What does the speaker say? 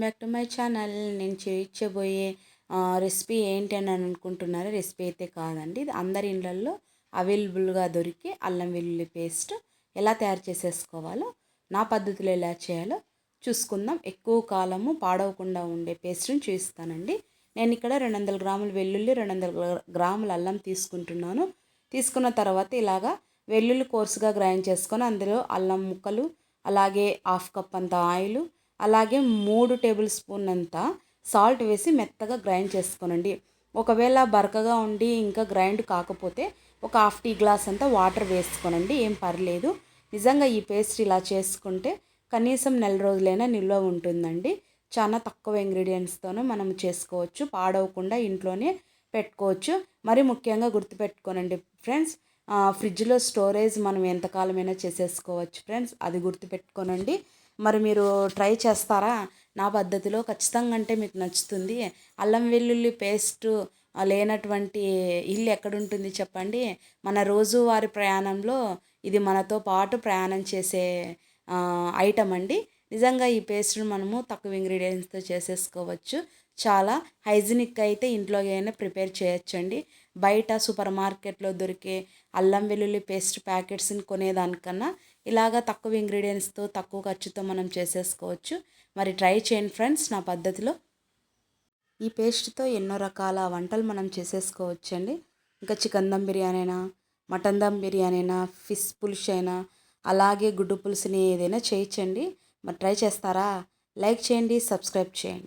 Back to my channel. నేను చేయబోయే recipe ఏంటి అని అనుకుంటున్నారు. రెసిపీ అయితే కాదండి, ఇది అందరి ఇళ్ళల్లో అవైలబుల్గా దొరికే అల్లం వెల్లుల్లి పేస్ట్ ఎలా తయారు చేసేసుకోవాలో, నా పద్ధతిలో ఎలా చేయాలో చూసుకుందాం. ఎక్కువ కాలము పాడవకుండా ఉండే పేస్ట్ని చూపిస్తానండి. నేను ఇక్కడ 200 గ్రాముల వెల్లుల్లి, 200 గ్రాముల అల్లం తీసుకుంటున్నాను. తీసుకున్న తర్వాత ఇలాగా వెల్లుల్లి కోర్సుగా గ్రైండ్ చేసుకొని అందులో అల్లం ముక్కలు, అలాగే హాఫ్ కప్ అంత ఆయిల్, అలాగే 3 టేబుల్ స్పూన్ అంత సాల్ట్ వేసి మెత్తగా గ్రైండ్ చేసుకోనండి. ఒకవేళ బరకగా ఉండి ఇంకా గ్రైండ్ కాకపోతే ఒక హాఫ్ టీ గ్లాస్ అంతా వాటర్ వేసుకోనండి, ఏం పర్లేదు. నిజంగా ఈ పేస్ట్ ఇలా చేసుకుంటే కనీసం నెల రోజులైనా నిల్వ ఉంటుందండి. చాలా తక్కువ ఇంగ్రీడియంట్స్తోనే మనం చేసుకోవచ్చు, పాడవకుండా ఇంట్లోనే పెట్టుకోవచ్చు. మరి ముఖ్యంగా గుర్తుపెట్టుకోనండి ఫ్రెండ్స్, ఫ్రిడ్జ్లో స్టోరేజ్ మనం ఎంతకాలమైనా చేసేసుకోవచ్చు ఫ్రెండ్స్, అది గుర్తుపెట్టుకోనండి. మరి మీరు ట్రై చేస్తారా నా పద్ధతిలో? ఖచ్చితంగా అంటే మీకు నచ్చుతుంది. అల్లం వెల్లుల్లి పేస్ట్ లేనటువంటి ఇల్లు ఎక్కడుంటుంది చెప్పండి? మన రోజువారి ప్రయాణంలో ఇది మనతో పాటు ప్రయాణం చేసే ఐటమ్ అండి. నిజంగా ఈ పేస్ట్ను మనము తక్కువ ఇంగ్రీడియంట్స్తో చేసేసుకోవచ్చు. చాలా హైజీనిక్ అయితే ఇంట్లో అయినా ప్రిపేర్ చేయొచ్చండి. బయట సూపర్ మార్కెట్లో దొరికే అల్లం వెల్లుల్లి పేస్ట్ ప్యాకెట్స్ని కొనేదానికన్నా ఇలాగ తక్కువ ఇంగ్రీడియంట్స్తో తక్కువ ఖర్చుతో మనం చేసేసుకోవచ్చు. మరి ట్రై చేయండి ఫ్రెండ్స్ నా పద్ధతిలో. ఈ పేస్ట్తో ఎన్నో రకాల వంటలు మనం చేసేసుకోవచ్చండి. ఇంకా చికెన్ దమ్ బిర్యానీ అయినా, మటన్ దమ్ బిర్యానీ అయినా, ఫిష్ పులుసు అయినా, అలాగే గుడ్డు పులుసుని ఏదైనా చేయొచ్చండి. మరి ట్రై చేస్తారా? లైక్ చేయండి, సబ్స్క్రైబ్ చేయండి.